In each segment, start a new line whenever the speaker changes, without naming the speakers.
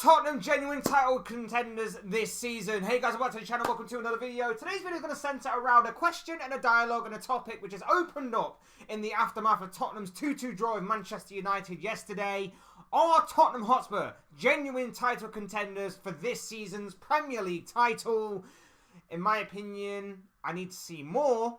Tottenham genuine title contenders this season? Hey guys, welcome to the channel, welcome to another video. Today's video is going to centre around a question and a dialogue and a topic which has opened up in the aftermath of Tottenham's 2-2 draw with Manchester United yesterday. Are Tottenham Hotspur genuine title contenders for this season's Premier League title? In my opinion, I need to see more.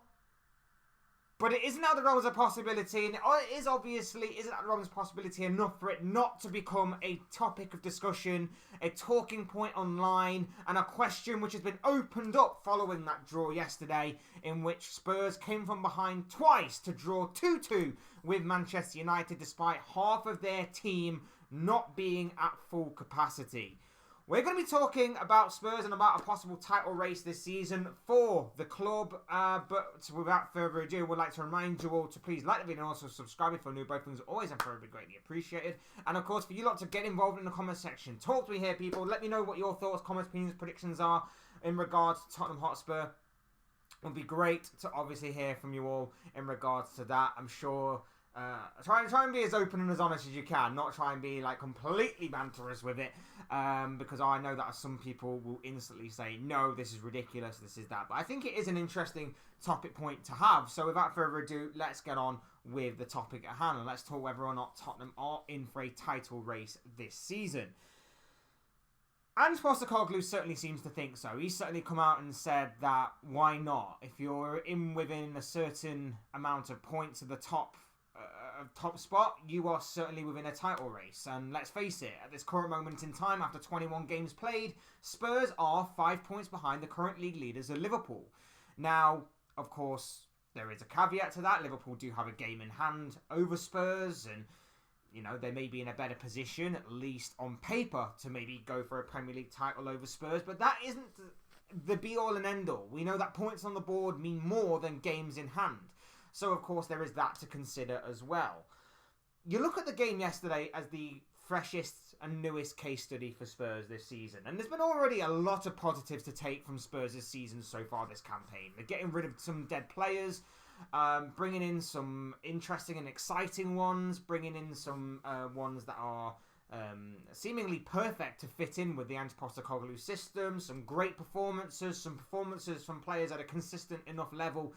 But it isn't out of the realms of possibility, and it is obviously isn't out of the realms of possibility enough for it not to become a topic of discussion, a talking point online, and a question which has been opened up following that draw yesterday, in which Spurs came from behind twice to draw 2-2 with Manchester United, despite half of their team not being at full capacity. We're going to be talking about Spurs and about a possible title race this season for the club. But without further ado, we'd like to remind you all to please like the video and also subscribe if you're new. Both things are always and very greatly appreciated. And of course, for you lot to get involved in the comment section. Talk to me here, people. Let me know what your thoughts, comments, opinions, predictions are in regards to Tottenham Hotspur. It would be great to obviously hear from you all in regards to that. I'm sure... Try and be as open and as honest as you can, not try and be like completely banterous with it, because I know that some people will instantly say, no, this is ridiculous, this is that. But I think it is an interesting topic point to have. So without further ado, let's get on with the topic at hand, and let's talk whether or not Tottenham are in for a title race this season. And Postecoglou certainly seems to think so. He's certainly come out and said that why not? If you're in within a certain amount of points of the top spot, you are certainly within a title race. And let's face it, at this current moment in time, after 21 games played, Spurs are 5 points behind the current league leaders of Liverpool. Now, of course, there is a caveat to that. Liverpool do have a game in hand over Spurs, and you know, they may be in a better position, at least on paper, to maybe go for a Premier League title over Spurs, but that isn't the be-all and end-all. We know that points on the board mean more than games in hand. So, of course, there is that to consider as well. You look at the game yesterday as the freshest and newest case study for Spurs this season. And there's been already a lot of positives to take from Spurs this season so far this campaign. They're getting rid of some dead players, bringing in some interesting and exciting ones, bringing in some ones that are seemingly perfect to fit in with the Postecoglou system. Some great performances, some performances from players at a consistent enough level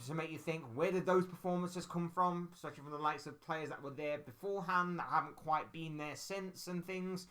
to make you think, where did those performances come from? Especially from the likes of players that were there beforehand, that haven't quite been there since and things.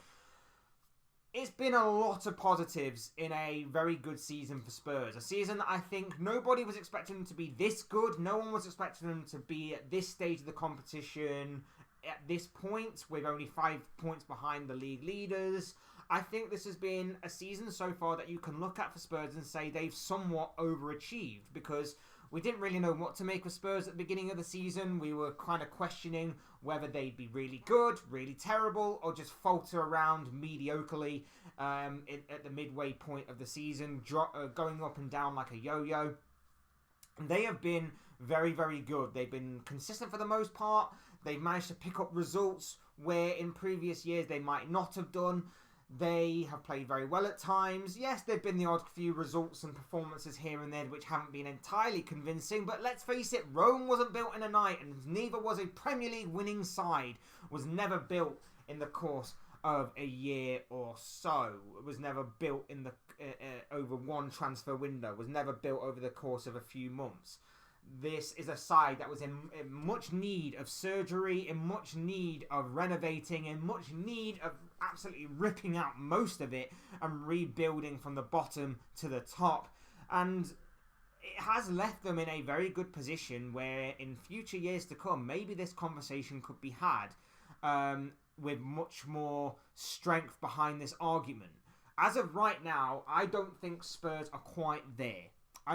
It's been a lot of positives in a very good season for Spurs. A season that I think nobody was expecting them to be this good. No one was expecting them to be at this stage of the competition at this point, with only 5 points behind the league leaders. I think this has been a season so far that you can look at for Spurs and say they've somewhat overachieved, because we didn't really know what to make of Spurs at the beginning of the season. We were kind of questioning whether they'd be really good, really terrible, or just falter around mediocrely at the midway point of the season, going up and down like a yo-yo. They have been very, very good. They've been consistent for the most part. They've managed to pick up results where in previous years they might not have done. They have played very well at times. Yes, there have been the odd few results and performances here and there which haven't been entirely convincing, but let's face it, Rome wasn't built in a night, and neither was a Premier League winning side. Was never built in the course of a year or so. It was never built in the over one transfer window. Was never built over the course of a few months. This is a side that was in much need of surgery, in much need of renovating, in much need of absolutely ripping out most of it and rebuilding from the bottom to the top. And it has left them in a very good position where in future years to come, maybe this conversation could be had with much more strength behind this argument. As of right now, I don't think Spurs are quite there. I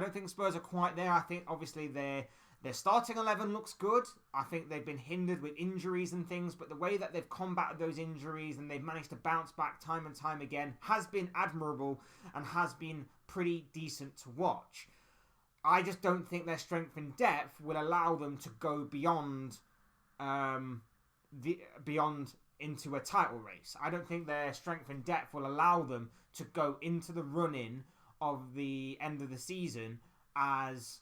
think obviously their starting 11 looks good. I think they've been hindered with injuries and things, but the way that they've combated those injuries and they've managed to bounce back time and time again has been admirable and has been pretty decent to watch. I just don't think their strength and depth will allow them to go beyond into a title race. I don't think their strength and depth will allow them to go into the run-in of the end of the season as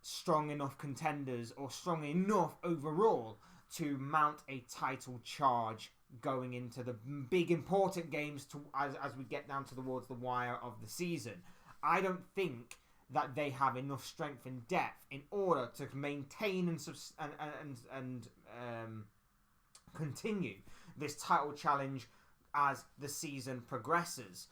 strong enough contenders or strong enough overall to mount a title charge going into the big important games as we get down towards the wire of the season. I don't think that they have enough strength and depth in order to maintain and continue this title challenge as the season progresses.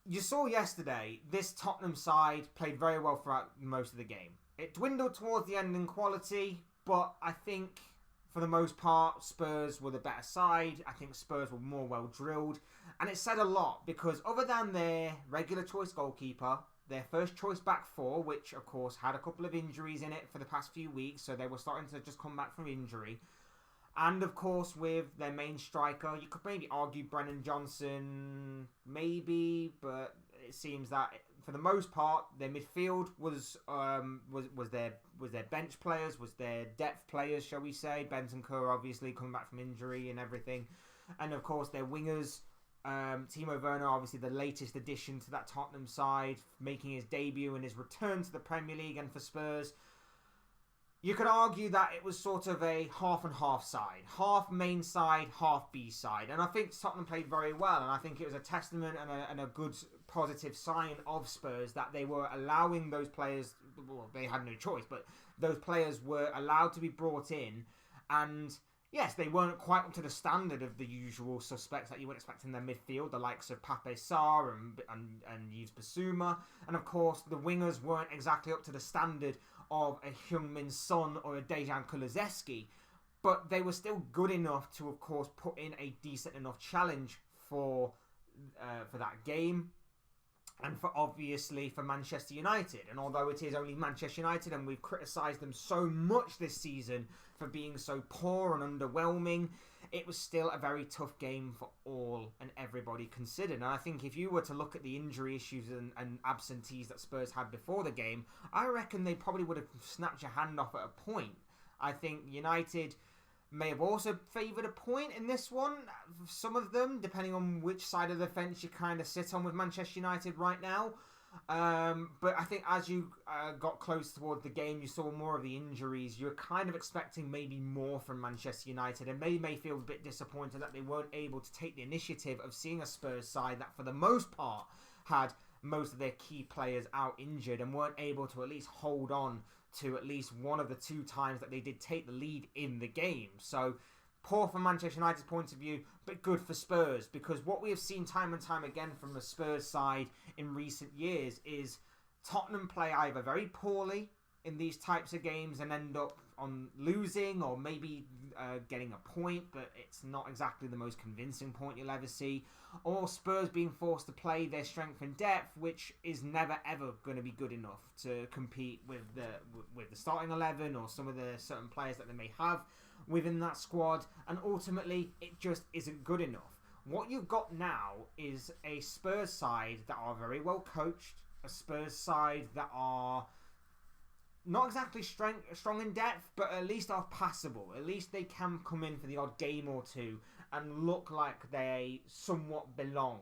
You saw yesterday, this Tottenham side played very well throughout most of the game. It dwindled towards the end in quality, but I think for the most part, Spurs were the better side. I think Spurs were more well drilled. And it said a lot because other than their regular choice goalkeeper, their first choice back four, which of course had a couple of injuries in it for the past few weeks, so they were starting to just come back from injury. And of course with their main striker, you could maybe argue Brennan Johnson, maybe, but it seems that for the most part, their midfield was their bench players, was their depth players, shall we say. Bentancur obviously coming back from injury and everything. And of course their wingers, Timo Werner, obviously the latest addition to that Tottenham side, making his debut and his return to the Premier League and for Spurs. You could argue that it was sort of a half and half side. Half main side, half B side. And I think Tottenham played very well. And I think it was a testament and a good positive sign of Spurs that they were allowing those players, well, they had no choice, but those players were allowed to be brought in. And yes, they weren't quite up to the standard of the usual suspects that you would expect in their midfield, the likes of Pape Sarr and Yves Bissouma. And of course, the wingers weren't exactly up to the standard of a Heung-min Son or a Dejan Kulusevski, but they were still good enough to, of course, put in a decent enough challenge for that game, and obviously for Manchester United. And although it is only Manchester United, and we've criticised them so much this season for being so poor and underwhelming, it was still a very tough game for all and everybody considered. And I think if you were to look at the injury issues and absentees that Spurs had before the game, I reckon they probably would have snapped your hand off at a point. I think United may have also favoured a point in this one. Some of them, depending on which side of the fence you kind of sit on with Manchester United right now. But I think as you got close towards the game, you saw more of the injuries. You're kind of expecting maybe more from Manchester United, and they may feel a bit disappointed that they weren't able to take the initiative of seeing a Spurs side that for the most part had most of their key players out injured and weren't able to at least hold on to at least one of the two times that they did take the lead in the game. So poor from Manchester United's point of view, but good for Spurs, because what we have seen time and time again from the Spurs side in recent years is Tottenham play either very poorly in these types of games and end up on losing or maybe getting a point, but it's not exactly the most convincing point you'll ever see, or Spurs being forced to play their strength and depth, which is never ever going to be good enough to compete with the starting 11 or some of the certain players that they may have within that squad, and ultimately it just isn't good enough. What you've got now is a Spurs side that are very well coached, a Spurs side that are not exactly strong in depth, but at least are passable. At least they can come in for the odd game or two and look like they somewhat belong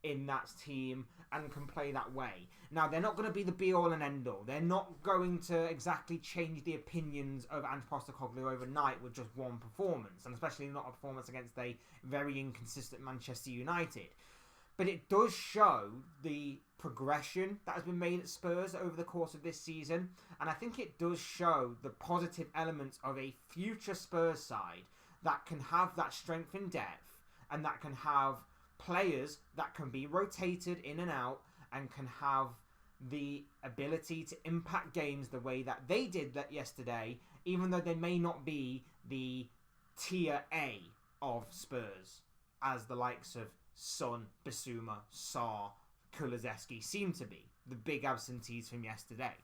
in that team and can play that way. Now, they're not going to be the be-all and end-all. They're not going to exactly change the opinions of Ange Postecoglou overnight with just one performance, and especially not a performance against a very inconsistent Manchester United. But it does show the progression that has been made at Spurs over the course of this season, and I think it does show the positive elements of a future Spurs side that can have that strength and depth, and that can have players that can be rotated in and out and can have the ability to impact games the way that they did that yesterday, even though they may not be the tier A of Spurs, as the likes of Son, Bissouma, Sarr, Kulusevski seem to be the big absentees from yesterday.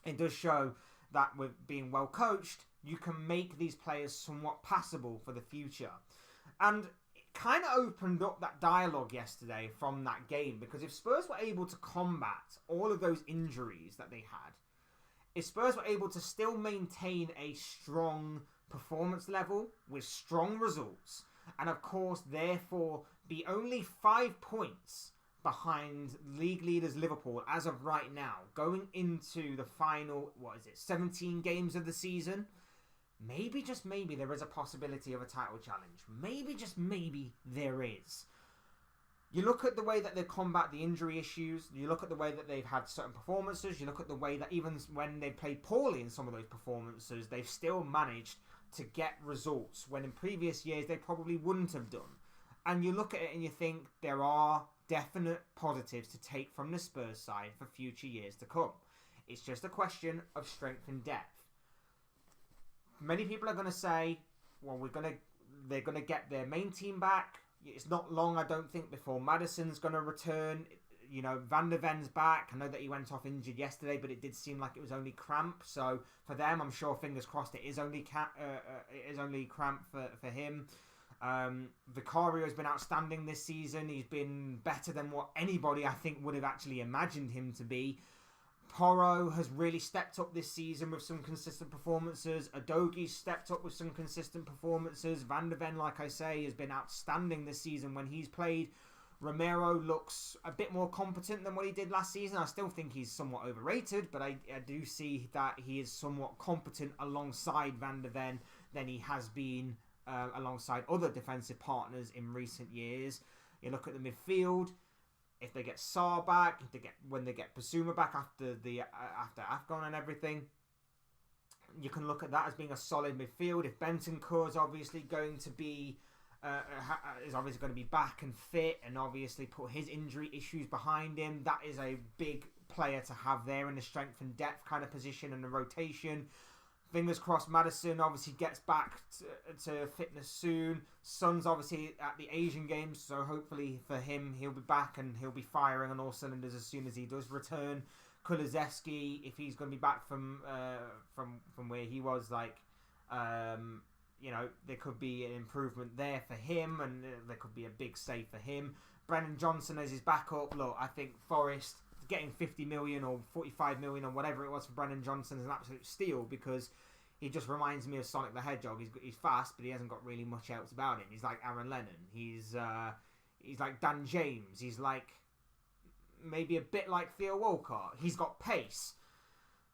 It does show that with being well coached, you can make these players somewhat passable for the future. And it kind of opened up that dialogue yesterday from that game, because if Spurs were able to combat all of those injuries that they had, if Spurs were able to still maintain a strong performance level with strong results, and of course therefore be only 5 points behind league leaders Liverpool as of right now, going into the final, 17 games of the season, maybe, just maybe, there is a possibility of a title challenge. Maybe, just maybe, there is. You look at the way that they combat the injury issues, you look at the way that they've had certain performances, you look at the way that even when they played poorly in some of those performances, they've still managed to get results when in previous years they probably wouldn't have done. And you look at it and you think there are definite positives to take from the Spurs side for future years to come. It's just a question of strength and depth. Many people are going to say, well, they're going to get their main team back. It's not long, I don't think, before Maddison's going to return. You know, Van der Ven's back. I know that he went off injured yesterday, but it did seem like it was only cramp. So for them, I'm sure, fingers crossed, it is only cramp for him. Vicario has been outstanding this season. He's been better than what anybody, I think, would have actually imagined him to be. Porro has really stepped up this season with some consistent performances. Udogi's stepped up with some consistent performances. Van der Ven, like I say, has been outstanding this season when he's played. Romero looks a bit more competent than what he did last season. I still think he's somewhat overrated, but I do see that he is somewhat competent alongside Van der Ven than he has been alongside other defensive partners in recent years. You look at the midfield. If they get Sarr back, when they get Basuma back after AFCON and everything, you can look at that as being a solid midfield. If Bentancur is obviously going to be back and fit, and obviously put his injury issues behind him, that is a big player to have there in the strength and depth kind of position and the rotation. Fingers crossed Maddison obviously gets back to fitness soon. Son's obviously at the Asian Games, so hopefully for him, he'll be back and he'll be firing on all cylinders as soon as he does return. Kulusevski, if he's going to be back from where he was, there could be an improvement there for him, and there could be a big save for him. Brennan Johnson as his backup. Look, I think Forest getting 50 million or 45 million or whatever it was for Brennan Johnson is an absolute steal, because he just reminds me of Sonic the Hedgehog. He's fast, but he hasn't got really much else about him. He's like Aaron Lennon. He's like Dan James. He's like maybe a bit like Theo Walcott. He's got pace,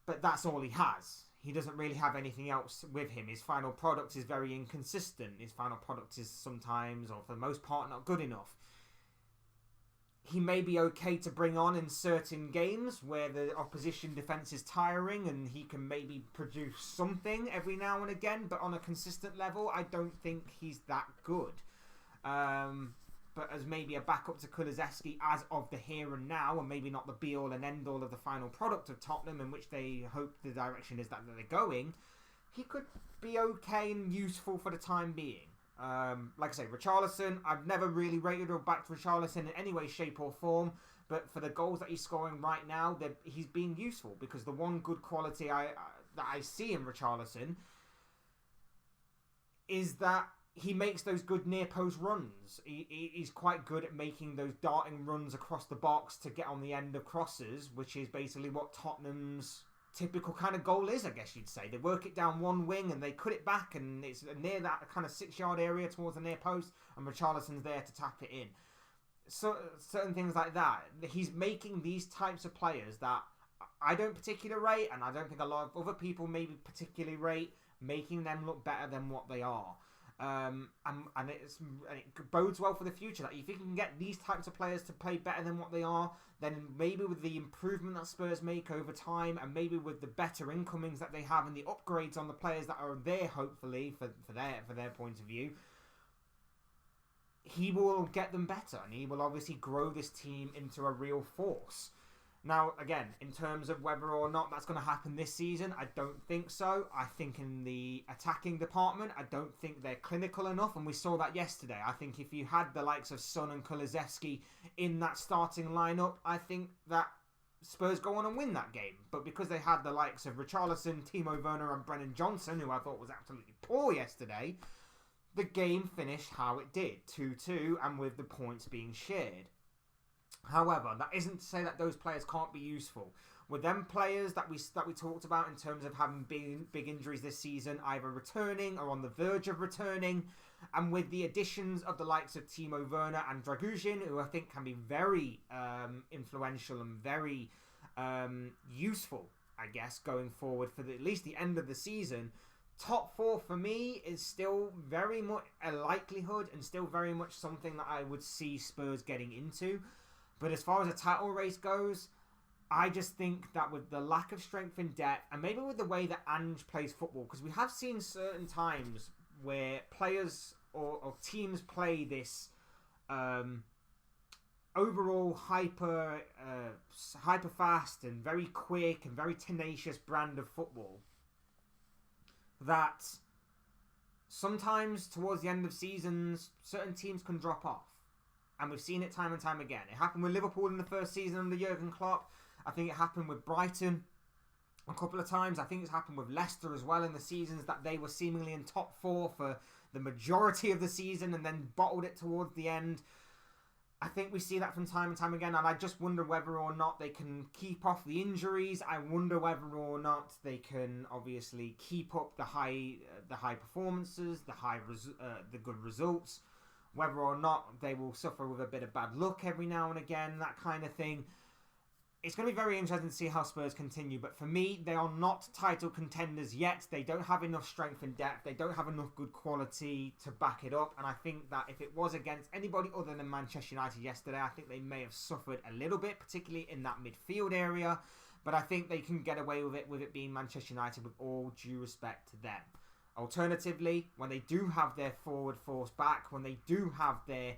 but that's all he has. He doesn't really have anything else with him. His final product is very inconsistent. His final product is sometimes, or for the most part, not good enough. He may be okay to bring on in certain games where the opposition defence is tiring and he can maybe produce something every now and again, but on a consistent level, I don't think he's that good. But as maybe a backup to Kulusevski as of the here and now, and maybe not the be-all and end-all of the final product of Tottenham, in which they hope the direction is that they're going, he could be okay and useful for the time being. Like I say, Richarlison, I've never really rated or backed Richarlison in any way, shape or form, but for the goals that he's scoring right now, he's being useful, because the one good quality that I see in Richarlison is that he makes those good near post runs. He's quite good at making those darting runs across the box to get on the end of crosses, which is basically what Tottenham's typical kind of goal is, I guess you'd say. They work it down one wing and they cut it back, and it's near that kind of 6-yard area towards the near post, and Richarlison's there to tap it in. So certain things like that. He's making these types of players that I don't particularly rate, and I don't think a lot of other people maybe particularly rate, making them look better than what they are. And it bodes well for the future. That if you can get these types of players to play better than what they are, then maybe with the improvement that Spurs make over time, and maybe with the better incomings that they have and the upgrades on the players that are there, hopefully for their point of view, he will get them better, and he will obviously grow this team into a real force. Now, again, in terms of whether or not that's going to happen this season, I don't think so. I think in the attacking department, I don't think they're clinical enough, and we saw that yesterday. I think if you had the likes of Son and Kulusevski in that starting lineup, I think that Spurs go on and win that game. But because they had the likes of Richarlison, Timo Werner and Brennan Johnson, who I thought was absolutely poor yesterday, the game finished how it did, 2-2, and with the points being shared. However, that isn't to say that those players can't be useful. With them players that we talked about in terms of having big injuries this season, either returning or on the verge of returning, and with the additions of the likes of Timo Werner and Dragujin, who I think can be very influential and very useful, I guess, going forward for at least the end of the season, top 4 for me is still very much a likelihood and still very much something that I would see Spurs getting into. But as far as a title race goes, I just think that with the lack of strength in depth, and maybe with the way that Ange plays football, because we have seen certain times where players or teams play this overall hyper fast and very quick and very tenacious brand of football, that sometimes towards the end of seasons, certain teams can drop off. And we've seen it time and time again. It happened with Liverpool in the first season under Jurgen Klopp. I think it happened with Brighton a couple of times. I think it's happened with Leicester as well in the seasons that they were seemingly in top 4 for the majority of the season and then bottled it towards the end. I think we see that from time and time again, and I just wonder whether or not they can keep off the injuries. I wonder whether or not they can obviously keep up the high performances, the good results. Whether or not they will suffer with a bit of bad luck every now and again, that kind of thing. It's going to be very interesting to see how Spurs continue. But for me, they are not title contenders yet. They don't have enough strength and depth. They don't have enough good quality to back it up. And I think that if it was against anybody other than Manchester United yesterday, I think they may have suffered a little bit, particularly in that midfield area. But I think they can get away with it being Manchester United, with all due respect to them. Alternatively, when they do have their forward force back, when they do have their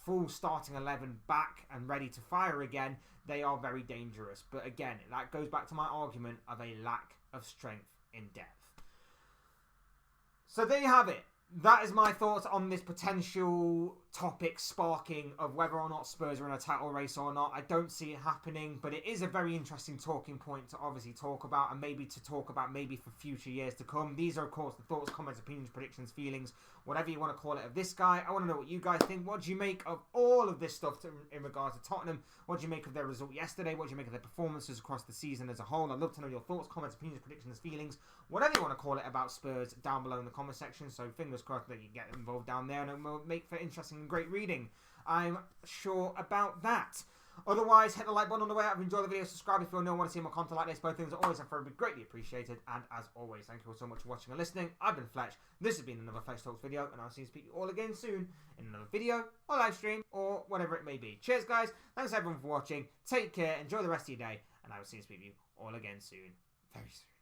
full starting 11 back and ready to fire again, they are very dangerous. But again, that goes back to my argument of a lack of strength in depth. So there you have it. That is my thoughts on this potential topic sparking of whether or not Spurs are in a title race or not. I don't see it happening, but it is a very interesting talking point to obviously talk about, and maybe to talk about maybe for future years to come. These are, of course, the thoughts, comments, opinions, predictions, feelings, whatever you want to call it, of this guy. I want to know what you guys think. What do you make of all of this stuff in regards to Tottenham? What do you make of their result yesterday? What do you make of their performances across the season as a whole? I'd love to know your thoughts, comments, opinions, predictions, feelings, whatever you want to call it about Spurs down below in the comment section. So fingers crossed that you get involved down there, and it will make for interesting and great reading. I'm sure about that. Otherwise, hit the like button on the way out. If you enjoyed the video, subscribe if you want to see more content like this. Both things are always and forever greatly appreciated. And as always, thank you all so much for watching and listening. I've been Fletch. This has been another Fletch Talks video, and I'll see you all again soon in another video or live stream or whatever it may be. Cheers, guys. Thanks everyone for watching. Take care. Enjoy the rest of your day, and I will see you all again soon. Very soon.